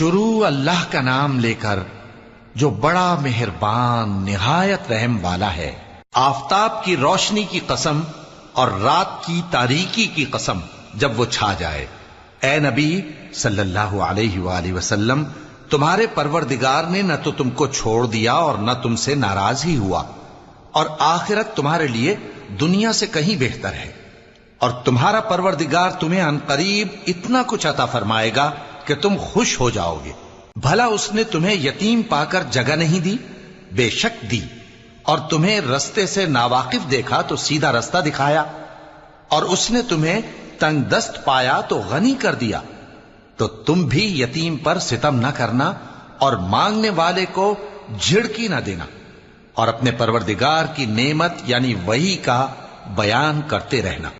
شروع اللہ کا نام لے کر جو بڑا مہربان نہایت رحم والا ہے۔ آفتاب کی روشنی کی قسم اور رات کی تاریکی کی قسم جب وہ چھا جائے۔ اے نبی صلی اللہ علیہ وآلہ وسلم، تمہارے پروردگار نے نہ تو تم کو چھوڑ دیا اور نہ تم سے ناراض ہی ہوا، اور آخرت تمہارے لیے دنیا سے کہیں بہتر ہے، اور تمہارا پروردگار تمہیں عن قریب اتنا کچھ عطا فرمائے گا کہ تم خوش ہو جاؤ گے۔ بھلا اس نے تمہیں یتیم پا کر جگہ نہیں دی؟ بے شک دی، اور تمہیں رستے سے ناواقف دیکھا تو سیدھا رستہ دکھایا، اور اس نے تمہیں تنگ دست پایا تو غنی کر دیا۔ تو تم بھی یتیم پر ستم نہ کرنا اور مانگنے والے کو جھڑکی نہ دینا، اور اپنے پروردگار کی نعمت یعنی وحی کا بیان کرتے رہنا۔